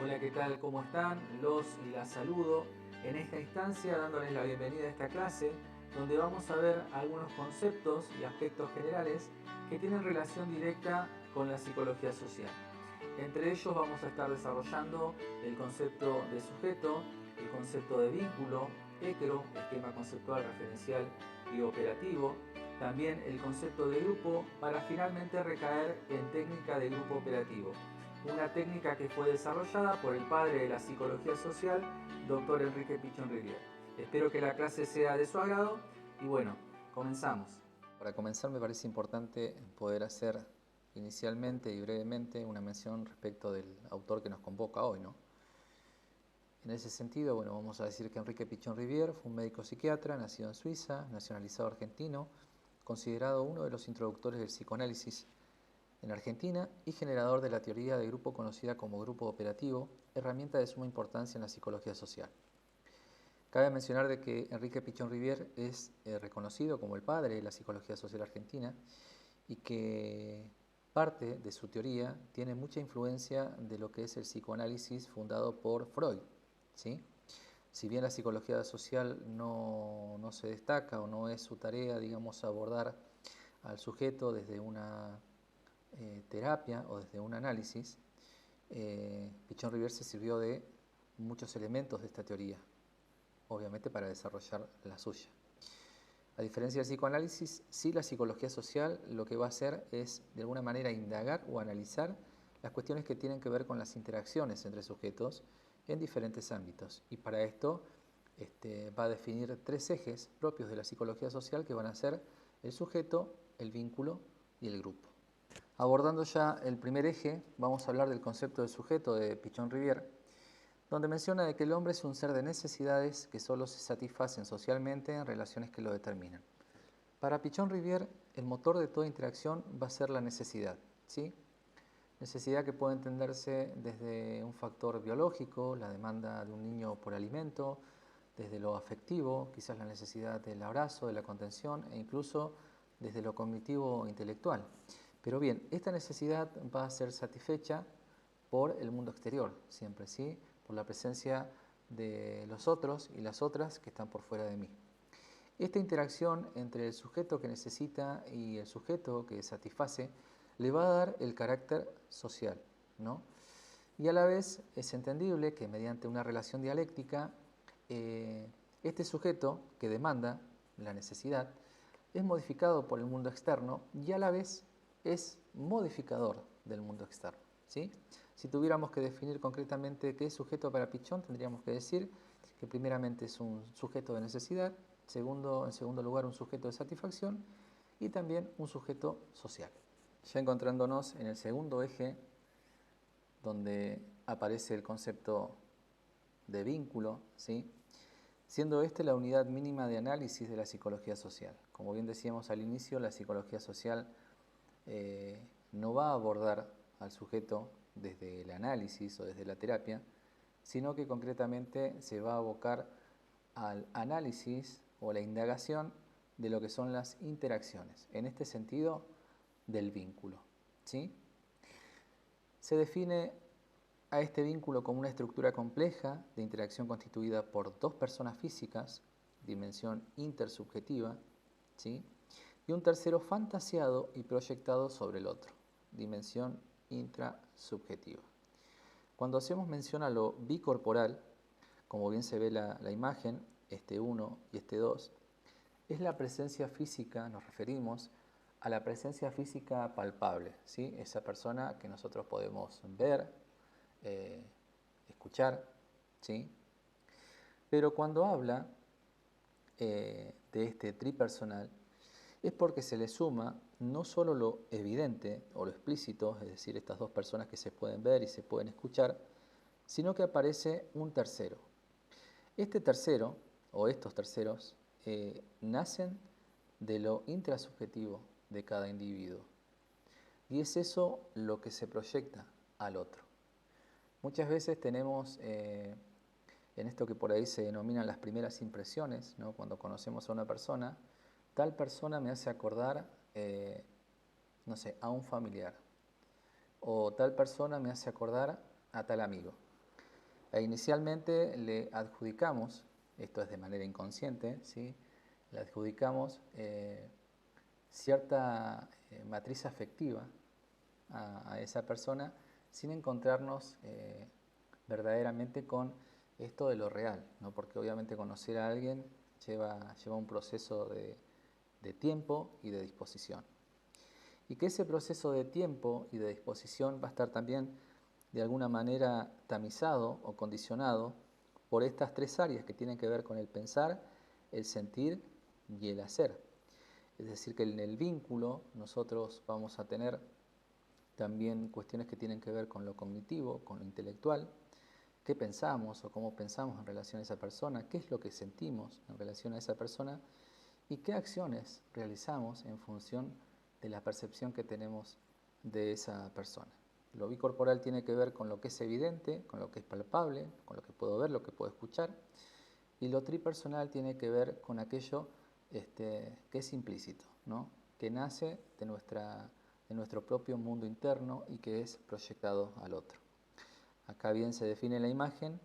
Hola, ¿qué tal? ¿Cómo están? Los y las saludo en esta instancia dándoles la bienvenida a esta clase donde vamos a ver algunos conceptos y aspectos generales que tienen relación directa con la psicología social. Entre ellos vamos a estar desarrollando el concepto de sujeto, el concepto de vínculo, ECRO, esquema conceptual, referencial y operativo, también el concepto de grupo para finalmente recaer en técnica de grupo operativo, una técnica que fue desarrollada por el padre de la psicología social, doctor Enrique Pichon Rivière. Espero que la clase sea de su agrado y bueno, comenzamos. Para comenzar me parece importante poder hacer inicialmente y brevemente una mención respecto del autor que nos convoca hoy, ¿no? En ese sentido, bueno, vamos a decir que Enrique Pichon Rivière fue un médico psiquiatra, nacido en Suiza, nacionalizado argentino, considerado uno de los introductores del psicoanálisis en Argentina y generador de la teoría de grupo conocida como grupo operativo, herramienta de suma importancia en la psicología social. Cabe mencionar de que Enrique Pichon Rivière es reconocido como el padre de la psicología social argentina y que parte de su teoría tiene mucha influencia de lo que es el psicoanálisis fundado por Freud, ¿sí? Si bien la psicología social no se destaca o no es su tarea, digamos, abordar al sujeto desde una terapia o desde un análisis, Pichon Rivière se sirvió de muchos elementos de esta teoría, obviamente para desarrollar la suya. A diferencia del psicoanálisis, sí, la psicología social lo que va a hacer es de alguna manera indagar o analizar las cuestiones que tienen que ver con las interacciones entre sujetos en diferentes ámbitos. Y para esto va a definir tres ejes propios de la psicología social que van a ser el sujeto, el vínculo y el grupo. Abordando ya el primer eje, vamos a hablar del concepto de sujeto de Pichon Rivière, donde menciona de que el hombre es un ser de necesidades que solo se satisfacen socialmente en relaciones que lo determinan. Para Pichon Rivière, el motor de toda interacción va a ser la necesidad, ¿sí? Necesidad que puede entenderse desde un factor biológico, la demanda de un niño por alimento, desde lo afectivo, quizás la necesidad del abrazo, de la contención, e incluso desde lo cognitivo o intelectual. Pero bien, esta necesidad va a ser satisfecha por el mundo exterior, siempre, ¿sí? Por la presencia de los otros y las otras que están por fuera de mí. Esta interacción entre el sujeto que necesita y el sujeto que satisface le va a dar el carácter social, ¿no? Y a la vez es entendible que mediante una relación dialéctica, este sujeto que demanda la necesidad es modificado por el mundo externo y a la vez es modificador del mundo externo, ¿sí? Si tuviéramos que definir concretamente qué es sujeto para Pichon, tendríamos que decir que primeramente es un sujeto de necesidad, en segundo lugar un sujeto de satisfacción y también un sujeto social. Ya encontrándonos en el segundo eje, donde aparece el concepto de vínculo, ¿sí? Siendo este la unidad mínima de análisis de la psicología social. Como bien decíamos al inicio, la psicología social no va a abordar al sujeto desde el análisis o desde la terapia, sino que concretamente se va a abocar al análisis o la indagación de lo que son las interacciones, en este sentido del vínculo, ¿sí? Se define a este vínculo como una estructura compleja de interacción constituida por dos personas físicas, dimensión intersubjetiva, ¿sí? Y un tercero fantasiado y proyectado sobre el otro, dimensión intrasubjetiva. Cuando hacemos mención a lo bicorporal, como bien se ve la imagen, este 1 y este 2, es la presencia física, nos referimos a la presencia física palpable, ¿sí? Esa persona que nosotros podemos ver, escuchar, ¿sí? Pero cuando habla de este tripersonal, es porque se le suma no solo lo evidente o lo explícito, es decir, estas dos personas que se pueden ver y se pueden escuchar, sino que aparece un tercero. Este tercero, o estos terceros, nacen de lo intrasubjetivo de cada individuo. Y es eso lo que se proyecta al otro. Muchas veces tenemos en esto que por ahí se denominan las primeras impresiones, ¿no? Cuando conocemos a una persona, tal persona me hace acordar, no sé, a un familiar, o tal persona me hace acordar a tal amigo. E inicialmente le adjudicamos, esto es de manera inconsciente, ¿sí? Le adjudicamos cierta matriz afectiva a esa persona sin encontrarnos verdaderamente con esto de lo real, ¿no? Porque obviamente conocer a alguien lleva un proceso de tiempo y de disposición. Y que ese proceso de tiempo y de disposición va a estar también de alguna manera tamizado o condicionado por estas tres áreas que tienen que ver con el pensar, el sentir y el hacer. Es decir, que en el vínculo nosotros vamos a tener también cuestiones que tienen que ver con lo cognitivo, con lo intelectual, qué pensamos o cómo pensamos en relación a esa persona, qué es lo que sentimos en relación a esa persona y qué acciones realizamos en función de la percepción que tenemos de esa persona. Lo bicorporal tiene que ver con lo que es evidente, con lo que es palpable, con lo que puedo ver, lo que puedo escuchar, y lo tripersonal tiene que ver con aquello que es implícito, ¿no? Que nace de nuestro propio mundo interno y que es proyectado al otro. Acá bien se define la imagen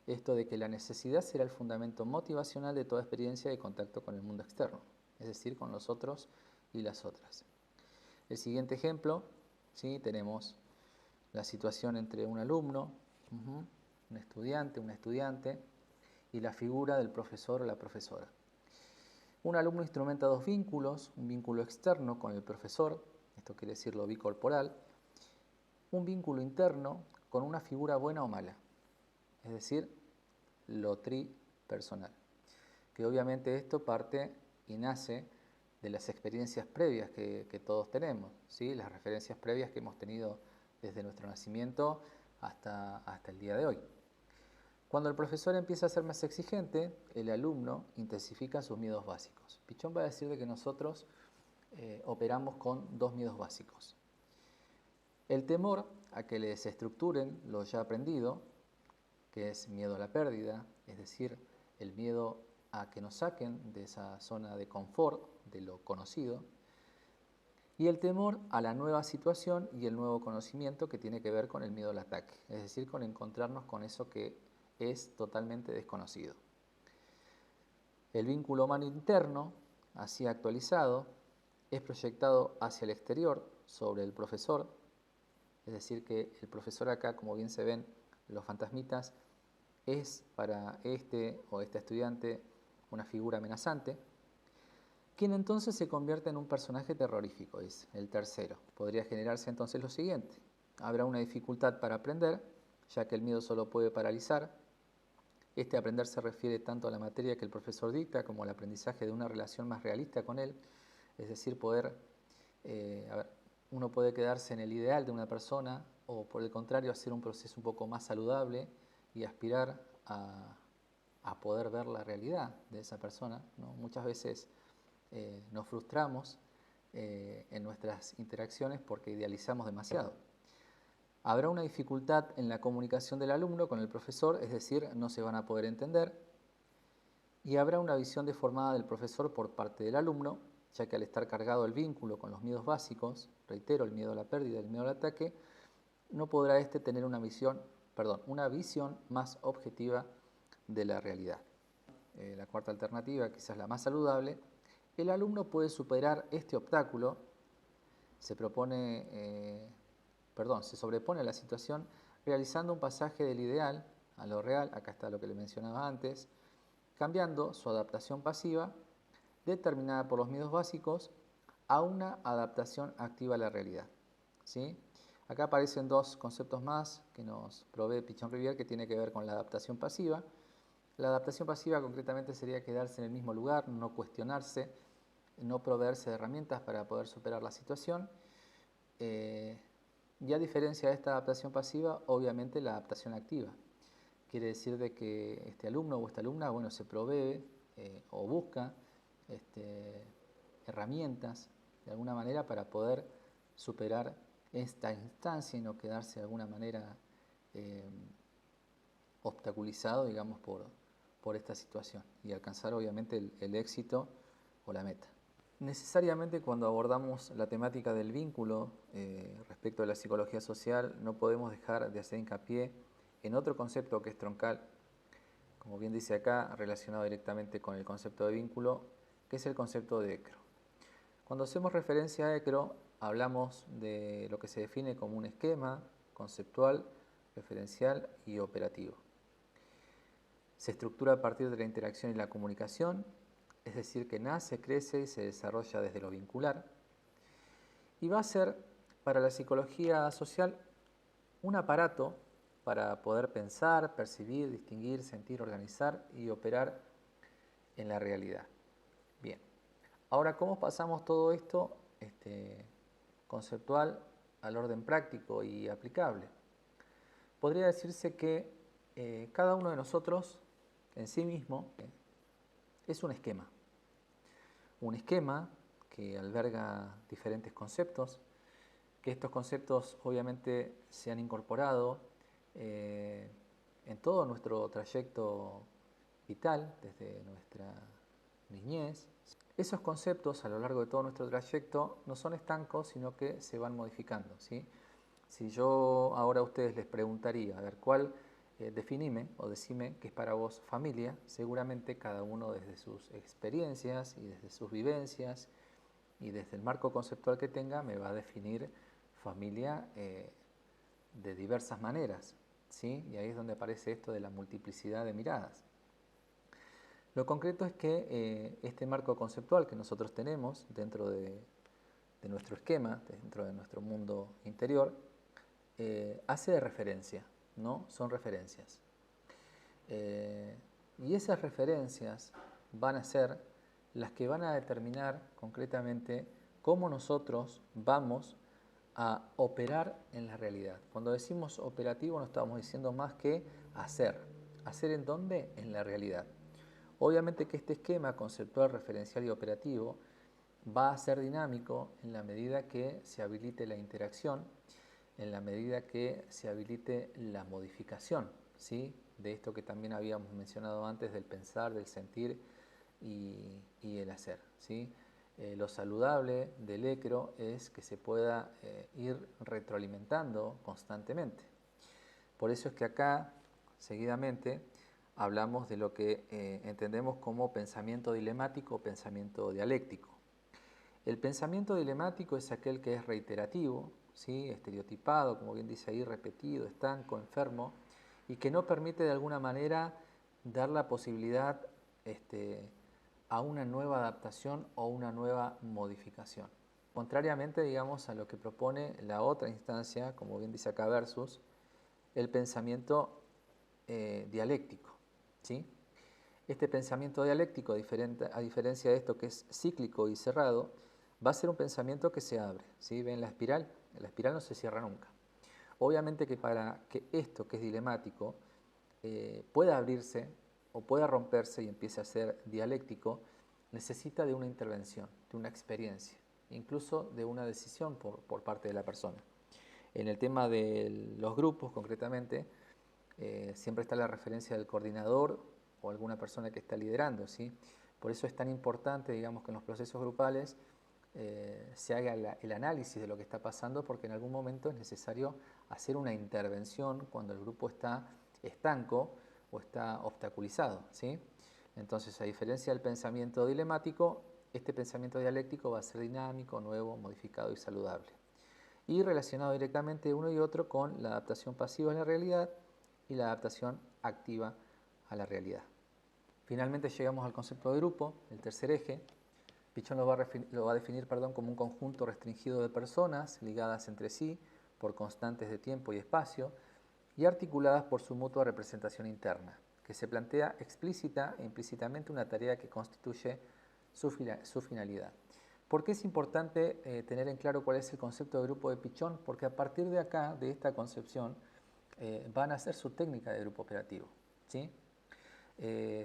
esto de que la necesidad será el fundamento motivacional de toda experiencia de contacto con el mundo externo, es decir, con los otros y las otras. El siguiente ejemplo, ¿sí? Tenemos la situación entre un alumno, un estudiante, una estudiante, y la figura del profesor o la profesora. Un alumno instrumenta dos vínculos, un vínculo externo con el profesor, esto quiere decir lo bicorporal, un vínculo interno con una figura buena o mala, es decir, lo tripersonal. Que obviamente esto parte y nace de las experiencias previas que todos tenemos, ¿sí? Las referencias previas que hemos tenido desde nuestro nacimiento hasta el día de hoy. Cuando el profesor empieza a ser más exigente, el alumno intensifica sus miedos básicos. Pichón va a decir de que nosotros operamos con dos miedos básicos. El temor a que les estructuren lo ya aprendido, que es miedo a la pérdida, es decir, el miedo a que nos saquen de esa zona de confort, de lo conocido, y el temor a la nueva situación y el nuevo conocimiento que tiene que ver con el miedo al ataque, es decir, con encontrarnos con eso que es totalmente desconocido. El vínculo humano interno, así actualizado, es proyectado hacia el exterior sobre el profesor, es decir, que el profesor acá, como bien se ven los fantasmitas, es para este o esta estudiante una figura amenazante, quien entonces se convierte en un personaje terrorífico, es el tercero. Podría generarse entonces lo siguiente: habrá una dificultad para aprender, ya que el miedo solo puede paralizar. Este aprender se refiere tanto a la materia que el profesor dicta como al aprendizaje de una relación más realista con él, es decir, uno puede quedarse en el ideal de una persona o por el contrario hacer un proceso un poco más saludable y aspirar a poder ver la realidad de esa persona, ¿no? Muchas veces nos frustramos en nuestras interacciones porque idealizamos demasiado. Habrá una dificultad en la comunicación del alumno con el profesor, es decir, no se van a poder entender, y habrá una visión deformada del profesor por parte del alumno, ya que al estar cargado el vínculo con los miedos básicos, reitero, el miedo a la pérdida, el miedo al ataque, no podrá tener una visión más objetiva de la realidad. La cuarta alternativa, quizás la más saludable: el alumno puede superar este obstáculo, se sobrepone a la situación realizando un pasaje del ideal a lo real, acá está lo que le mencionaba antes, cambiando su adaptación pasiva, determinada por los miedos básicos, a una adaptación activa a la realidad, ¿sí? Acá aparecen dos conceptos más que nos provee Pichon-Rivière, que tiene que ver con la adaptación pasiva. La adaptación pasiva concretamente sería quedarse en el mismo lugar, no cuestionarse, no proveerse de herramientas para poder superar la situación. Y a diferencia de esta adaptación pasiva, obviamente la adaptación activa. Quiere decir de que este alumno o esta alumna, se provee o busca herramientas de alguna manera para poder superar esta instancia y no quedarse de alguna manera obstaculizado, digamos, por esta situación y alcanzar obviamente el éxito o la meta. Necesariamente cuando abordamos la temática del vínculo respecto a la psicología social no podemos dejar de hacer hincapié en otro concepto que es troncal, como bien dice acá, relacionado directamente con el concepto de vínculo, que es el concepto de ECRO. Cuando hacemos referencia a ECRO, hablamos de lo que se define como un esquema conceptual, referencial y operativo. Se estructura a partir de la interacción y la comunicación, es decir, que nace, crece y se desarrolla desde lo vincular, y va a ser para la psicología social un aparato para poder pensar, percibir, distinguir, sentir, organizar y operar en la realidad. Bien, ahora, ¿cómo pasamos todo esto conceptual al orden práctico y aplicable? Podría decirse que cada uno de nosotros en sí mismo es un esquema que alberga diferentes conceptos, que estos conceptos obviamente se han incorporado en todo nuestro trayecto vital, desde nuestra niñez. Esos conceptos a lo largo de todo nuestro trayecto no son estancos, sino que se van modificando, ¿sí? Si yo ahora a ustedes les preguntaría, a ver, ¿cuál definime o decime qué es para vos familia? Seguramente cada uno desde sus experiencias y desde sus vivencias y desde el marco conceptual que tenga me va a definir familia de diversas maneras, ¿sí? Y ahí es donde aparece esto de la multiplicidad de miradas. Lo concreto es que este marco conceptual que nosotros tenemos dentro de nuestro esquema, dentro de nuestro mundo interior, hace de referencia, ¿no? Son referencias. Y esas referencias van a ser las que van a determinar concretamente cómo nosotros vamos a operar en la realidad. Cuando decimos operativo no estamos diciendo más que hacer. ¿Hacer en dónde? En la realidad. Obviamente que este esquema conceptual, referencial y operativo va a ser dinámico en la medida que se habilite la interacción, en la medida que se habilite la modificación, ¿sí? De esto que también habíamos mencionado antes del pensar, del sentir y el hacer, ¿sí? Lo saludable del ECRO es que se pueda ir retroalimentando constantemente. Por eso es que acá, seguidamente, hablamos de lo que entendemos como pensamiento dilemático o pensamiento dialéctico. El pensamiento dilemático es aquel que es reiterativo, ¿sí? Estereotipado, como bien dice ahí, repetido, estanco, enfermo, y que no permite de alguna manera dar la posibilidad a una nueva adaptación o una nueva modificación. Contrariamente, digamos, a lo que propone la otra instancia, como bien dice acá Versus, el pensamiento dialéctico, ¿sí? Este pensamiento dialéctico, a diferencia de esto que es cíclico y cerrado, va a ser un pensamiento que se abre, ¿sí? ¿Ven la espiral? La espiral no se cierra nunca. Obviamente que para que esto, que es dilemático, pueda abrirse o pueda romperse y empiece a ser dialéctico, necesita de una intervención, de una experiencia, incluso de una decisión por parte de la persona. En el tema de los grupos, concretamente, siempre está la referencia del coordinador o alguna persona que está liderando, ¿sí? Por eso es tan importante, digamos, que en los procesos grupales se haga el análisis de lo que está pasando, porque en algún momento es necesario hacer una intervención cuando el grupo está estanco o está obstaculizado, ¿sí? Entonces, a diferencia del pensamiento dilemático, este pensamiento dialéctico va a ser dinámico, nuevo, modificado y saludable. Y relacionado directamente uno y otro con la adaptación pasiva a la realidad y la adaptación activa a la realidad. Finalmente llegamos al concepto de grupo, el tercer eje. Pichon lo va a definir como un conjunto restringido de personas ligadas entre sí por constantes de tiempo y espacio y articuladas por su mutua representación interna, que se plantea explícita e implícitamente una tarea que constituye su finalidad. ¿Por qué es importante tener en claro cuál es el concepto de grupo de Pichon? Porque a partir de acá, de esta concepción, van a hacer su técnica de grupo operativo, ¿sí?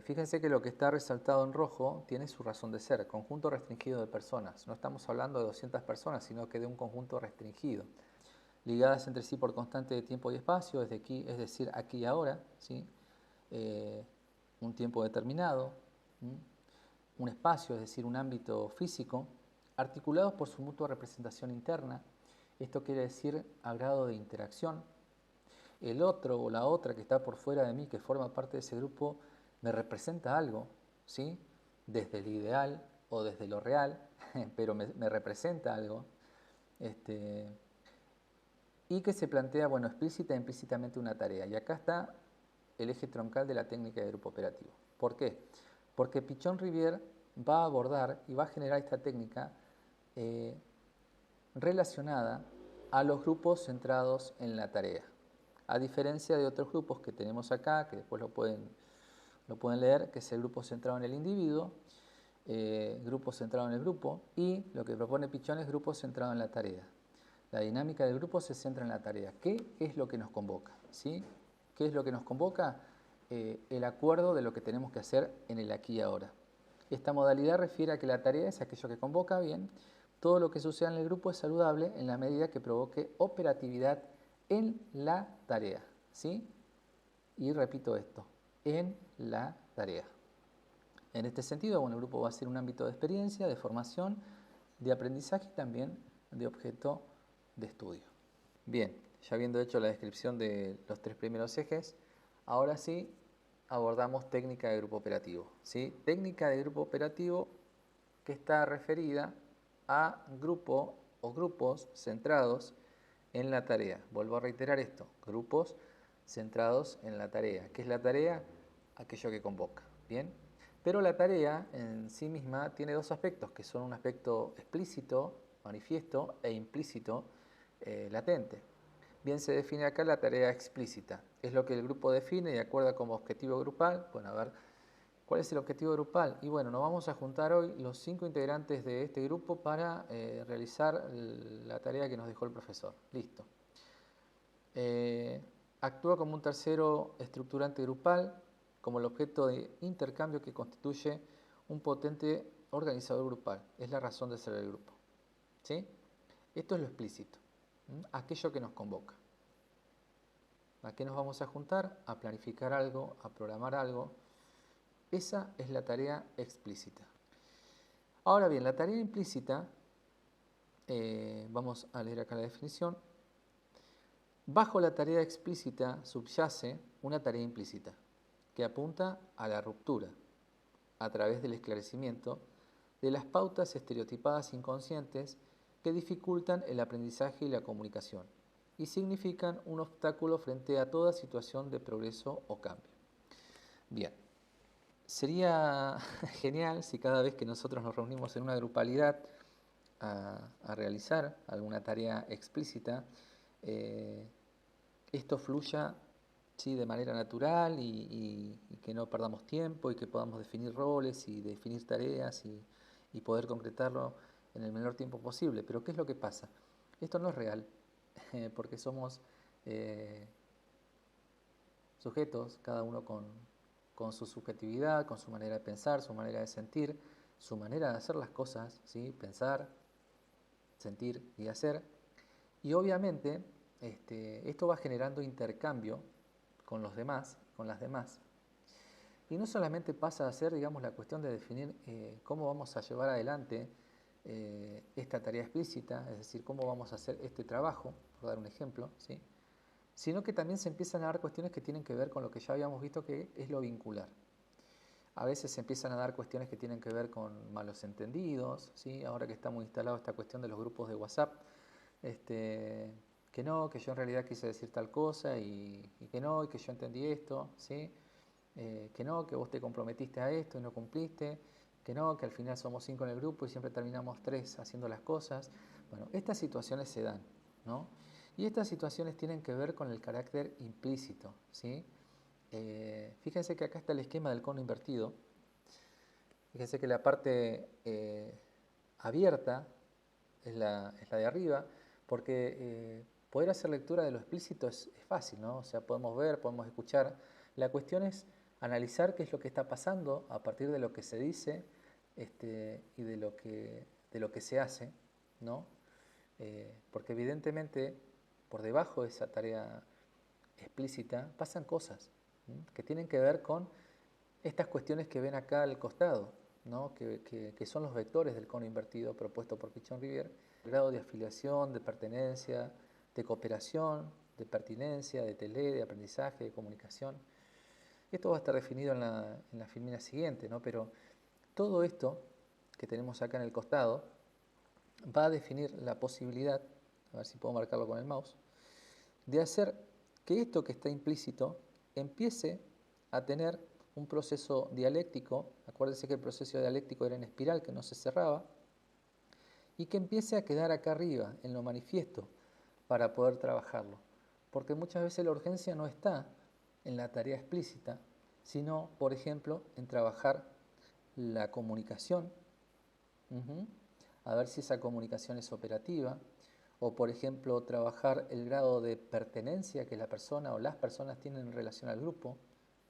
Fíjense que lo que está resaltado en rojo tiene su razón de ser, conjunto restringido de personas. No estamos hablando de 200 personas, sino que de un conjunto restringido, ligadas entre sí por constante de tiempo y espacio, es decir, aquí y ahora, ¿sí? Un tiempo determinado, ¿sí? Un espacio, es decir, un ámbito físico, articulados por su mutua representación interna. Esto quiere decir a grado de interacción. el otro o la otra que está por fuera de mí, que forma parte de ese grupo, me representa algo, ¿sí? Desde el ideal o desde lo real, pero me representa algo. Y que se plantea, bueno, explícita e implícitamente una tarea. Y acá está el eje troncal de la técnica de grupo operativo. ¿Por qué? Porque Pichon-Rivière va a abordar y va a generar esta técnica relacionada a los grupos centrados en la tarea. A diferencia de otros grupos que tenemos acá, que después lo pueden leer, que es el grupo centrado en el individuo, grupo centrado en el grupo, y lo que propone Pichon es grupo centrado en la tarea. La dinámica del grupo se centra en la tarea. ¿Qué es lo que nos convoca? ¿Sí? ¿Qué es lo que nos convoca? El acuerdo de lo que tenemos que hacer en el aquí y ahora. Esta modalidad refiere a que la tarea es aquello que convoca bien. Todo lo que suceda en el grupo es saludable en la medida que provoque operatividad en la tarea. ¿Sí? Y repito esto, en la tarea. En este sentido, bueno, el grupo va a ser un ámbito de experiencia, de formación, de aprendizaje y también de objeto de estudio. Bien, ya habiendo hecho la descripción de los 3 primeros ejes, ahora sí abordamos técnica de grupo operativo. ¿Sí? Técnica de grupo operativo que está referida a grupo o grupos centrados en la tarea. Vuelvo a reiterar esto, grupos centrados en la tarea. ¿Qué es la tarea? Aquello que convoca. Bien, pero la tarea en sí misma tiene 2 aspectos, que son un aspecto explícito, manifiesto, e implícito, latente. Bien se define acá la tarea explícita. Es lo que el grupo define y acuerda como objetivo grupal. Bueno, a ver, ¿cuál es el objetivo grupal? Y bueno, nos vamos a juntar hoy los 5 integrantes de este grupo para realizar la tarea que nos dejó el profesor. Listo. Actúa como un tercero estructurante grupal, como el objeto de intercambio que constituye un potente organizador grupal. Es la razón de ser del grupo. ¿Sí? Esto es lo explícito, aquello que nos convoca. ¿A qué nos vamos a juntar? A planificar algo, a programar algo. Esa es la tarea explícita. Ahora bien, la tarea implícita, vamos a leer acá la definición. Bajo la tarea explícita subyace una tarea implícita que apunta a la ruptura a través del esclarecimiento de las pautas estereotipadas inconscientes que dificultan el aprendizaje y la comunicación y significan un obstáculo frente a toda situación de progreso o cambio. Bien, sería genial si cada vez que nosotros nos reunimos en una grupalidad a realizar alguna tarea explícita, esto fluya, ¿sí?, de manera natural y que no perdamos tiempo y que podamos definir roles y definir tareas y poder concretarlo en el menor tiempo posible. Pero ¿qué es lo que pasa? Esto no es real, porque somos sujetos, cada uno con su subjetividad, con su manera de pensar, su manera de sentir, su manera de hacer las cosas, ¿sí?, pensar, sentir y hacer. Y obviamente esto va generando intercambio con los demás, con las demás. Y no solamente pasa a ser, digamos, la cuestión de definir cómo vamos a llevar adelante esta tarea explícita, es decir, cómo vamos a hacer este trabajo, por dar un ejemplo, ¿sí?, sino que también se empiezan a dar cuestiones que tienen que ver con lo que ya habíamos visto, que es lo vincular. A veces se empiezan a dar cuestiones que tienen que ver con malos entendidos, ¿sí? Ahora que está muy instalado esta cuestión de los grupos de WhatsApp, que no, que yo en realidad quise decir tal cosa y que no, y que yo entendí esto, ¿sí? Que no, que vos te comprometiste a esto y no cumpliste, que no, que al final somos 5 en el grupo y siempre terminamos 3 haciendo las cosas. Bueno, estas situaciones se dan, ¿no? Y estas situaciones tienen que ver con el carácter implícito, ¿sí? Fíjense que acá está el esquema del cono invertido. Fíjense que la parte abierta es la de arriba, porque poder hacer lectura de lo explícito es fácil, ¿no? O sea, podemos ver, podemos escuchar. La cuestión es analizar qué es lo que está pasando a partir de lo que se dice y de lo que se hace, ¿no? Porque evidentemente por debajo de esa tarea explícita pasan cosas que tienen que ver con estas cuestiones que ven acá al costado, ¿no? que son los vectores del cono invertido propuesto por Pichon-Rivière: el grado de afiliación, de pertenencia, de cooperación, de pertinencia, de tele, de aprendizaje, de comunicación. Esto va a estar definido en la filmina siguiente, ¿no? Pero todo esto que tenemos acá en el costado va a definir la posibilidad, a ver si puedo marcarlo con el mouse, de hacer que esto que está implícito empiece a tener un proceso dialéctico. Acuérdense que el proceso dialéctico era en espiral, que no se cerraba, y que empiece a quedar acá arriba, en lo manifiesto, para poder trabajarlo. Porque muchas veces la urgencia no está en la tarea explícita, sino, por ejemplo, en trabajar la comunicación, a ver si esa comunicación es operativa, o por ejemplo, trabajar el grado de pertenencia que la persona o las personas tienen en relación al grupo,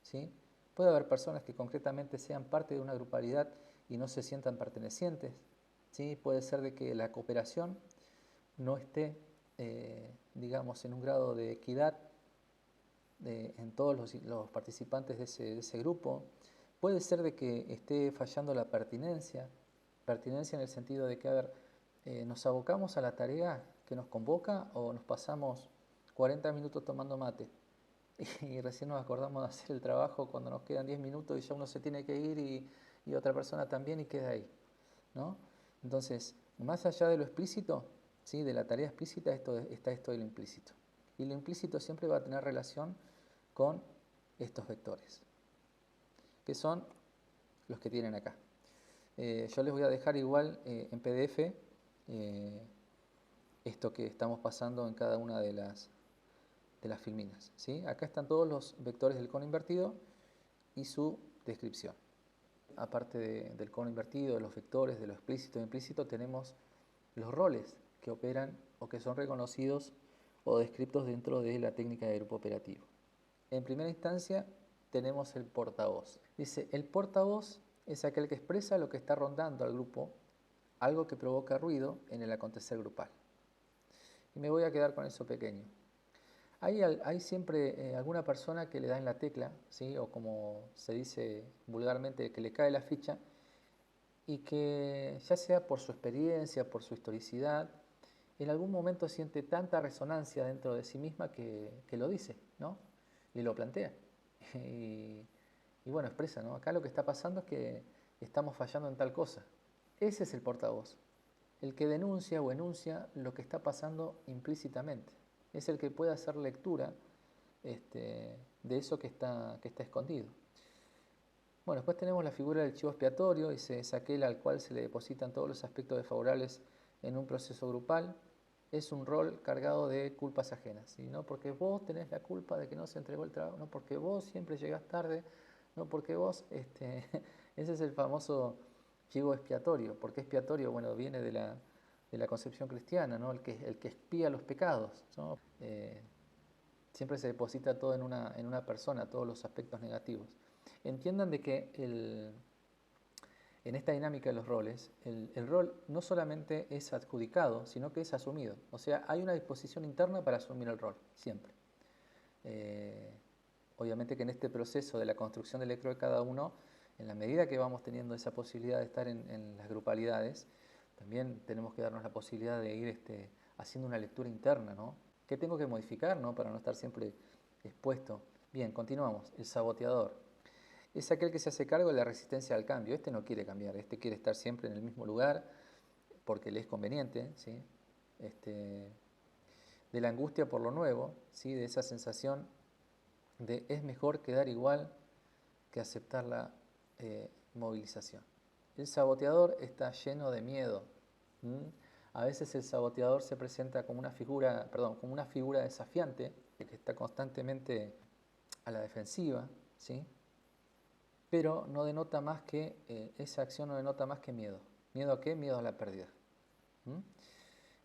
¿sí? Puede haber personas que concretamente sean parte de una grupalidad y no se sientan pertenecientes, ¿sí? Puede ser de que la cooperación no esté, digamos, en un grado de equidad en todos los participantes de ese grupo. Puede ser de que esté fallando la pertinencia en el sentido de que, a ver, nos abocamos a la tarea que nos convoca o nos pasamos 40 minutos tomando mate y recién nos acordamos de hacer el trabajo cuando nos quedan 10 minutos y ya uno se tiene que ir y otra persona también y queda ahí, ¿no? Entonces, más allá de lo explícito, ¿sí? De la tarea explícita, está esto de lo implícito. Y lo implícito siempre va a tener relación con estos vectores, que son los que tienen acá. Yo les voy a dejar igual en PDF esto que estamos pasando en cada una de las filminas, ¿sí? Acá están todos los vectores del cono invertido y su descripción. Aparte del cono invertido, de los vectores, de lo explícito e implícito, tenemos los roles que operan o que son reconocidos o descritos dentro de la técnica de grupo operativo. En primera instancia tenemos el portavoz. Dice, el portavoz es aquel que expresa lo que está rondando al grupo, algo que provoca ruido en el acontecer grupal. Y me voy a quedar con eso pequeño. Hay siempre alguna persona que le da en la tecla, ¿sí? O como se dice vulgarmente, que le cae la ficha, y que ya sea por su experiencia, por su historicidad, en algún momento siente tanta resonancia dentro de sí misma que lo dice, ¿no? Y lo plantea. Y bueno, expresa, ¿no? Acá lo que está pasando es que estamos fallando en tal cosa. Ese es el portavoz, el que denuncia o enuncia lo que está pasando implícitamente. Es el que puede hacer lectura de eso que está escondido. Bueno, después tenemos la figura del chivo expiatorio, es aquel al cual se le depositan todos los aspectos desfavorables en un proceso grupal. Es un rol cargado de culpas ajenas, ¿sí? No porque vos tenés la culpa de que no se entregó el trabajo, no porque vos siempre llegás tarde, no porque vos, ese es el famoso chivo expiatorio. ¿Por qué expiatorio? Bueno, viene de la concepción cristiana, ¿no? El que expía los pecados, ¿no? Siempre se deposita todo en una persona, todos los aspectos negativos. Entiendan de que en esta dinámica de los roles, el rol no solamente es adjudicado, sino que es asumido. O sea, hay una disposición interna para asumir el rol, siempre. Obviamente que en este proceso de la construcción del electro de cada uno, en la medida que vamos teniendo esa posibilidad de estar en las grupalidades, también tenemos que darnos la posibilidad de ir haciendo una lectura interna, ¿no? ¿Qué tengo que modificar, ¿no? Para no estar siempre expuesto? Bien, continuamos. El saboteador es aquel que se hace cargo de la resistencia al cambio. Este no quiere cambiar, este quiere estar siempre en el mismo lugar porque le es conveniente, ¿sí? De la angustia por lo nuevo, ¿sí? De esa sensación de es mejor quedar igual que aceptar la movilización. El saboteador está lleno de miedo. A veces el saboteador se presenta como una figura desafiante, que está constantemente a la defensiva, ¿sí? Pero no denota más que, esa acción no denota más que miedo. ¿Miedo a qué? Miedo a la pérdida.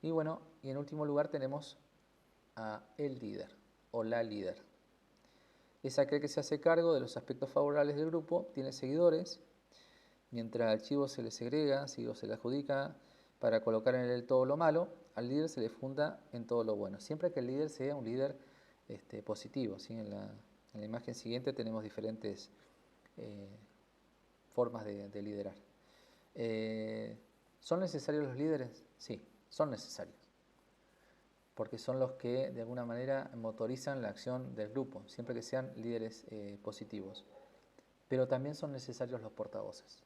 Y bueno, y en último lugar tenemos a el líder o la líder. Es aquel que se hace cargo de los aspectos favorables del grupo, tiene seguidores, mientras al chivo se le segrega, se le adjudica para colocar en él todo lo malo, al líder se le funda en todo lo bueno. Siempre que el líder sea un líder positivo, ¿sí? En la imagen siguiente tenemos diferentes formas de liderar. ¿Son necesarios los líderes? Sí, son necesarios. porque son los que de alguna manera motorizan la acción del grupo, siempre que sean líderes positivos. Pero también son necesarios los portavoces.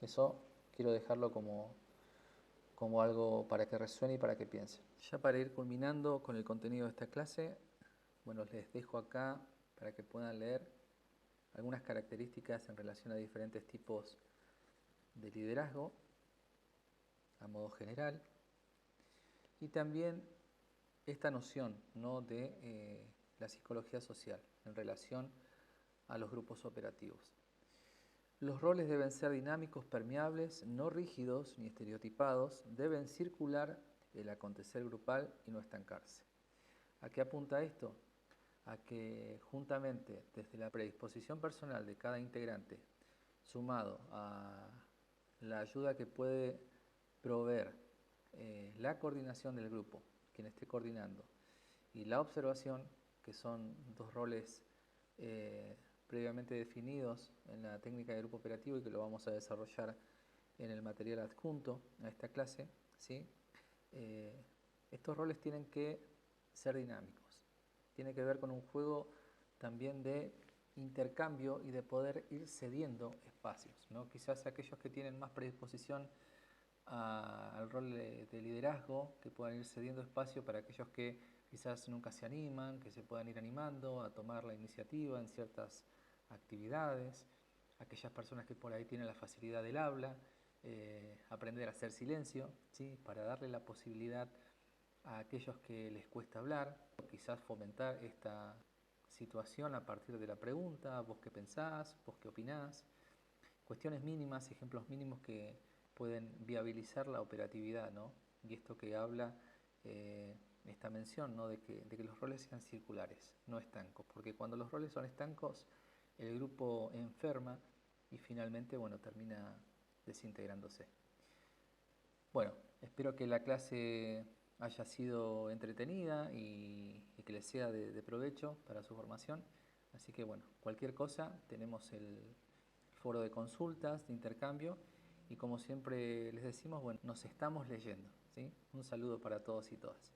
Eso quiero dejarlo como algo para que resuene y para que piensen. Ya para ir culminando con el contenido de esta clase, bueno, les dejo acá para que puedan leer algunas características en relación a diferentes tipos de liderazgo a modo general y también esta noción, ¿no?, de la psicología social en relación a los grupos operativos. Los roles deben ser dinámicos, permeables, no rígidos ni estereotipados, deben circular el acontecer grupal y no estancarse. ¿A qué apunta esto? A que juntamente desde la predisposición personal de cada integrante, sumado a la ayuda que puede proveer la coordinación del grupo, quien esté coordinando, y la observación, que son dos roles previamente definidos en la técnica de grupo operativo y que lo vamos a desarrollar en el material adjunto a esta clase, ¿sí? Estos roles tienen que ser dinámicos. Tiene que ver con un juego también de intercambio y de poder ir cediendo espacios, ¿no? Quizás aquellos que tienen más predisposición al rol de liderazgo, que puedan ir cediendo espacio para aquellos que quizás nunca se animan, que se puedan ir animando a tomar la iniciativa en ciertas actividades, aquellas personas que por ahí tienen la facilidad del habla, aprender a hacer silencio, ¿sí?, para darle la posibilidad a aquellos que les cuesta hablar, quizás fomentar esta situación a partir de la pregunta, vos qué pensás, vos qué opinás, cuestiones mínimas, ejemplos mínimos que pueden viabilizar la operatividad, ¿no? Y esto que habla esta mención, ¿no?, de que los roles sean circulares, no estancos, porque cuando los roles son estancos, el grupo enferma y finalmente, bueno, termina desintegrándose. Bueno, espero que la clase haya sido entretenida y que les sea de provecho para su formación. Así que bueno, cualquier cosa, tenemos el foro de consultas, de intercambio, y como siempre les decimos, bueno, nos estamos leyendo, ¿sí? Un saludo para todos y todas.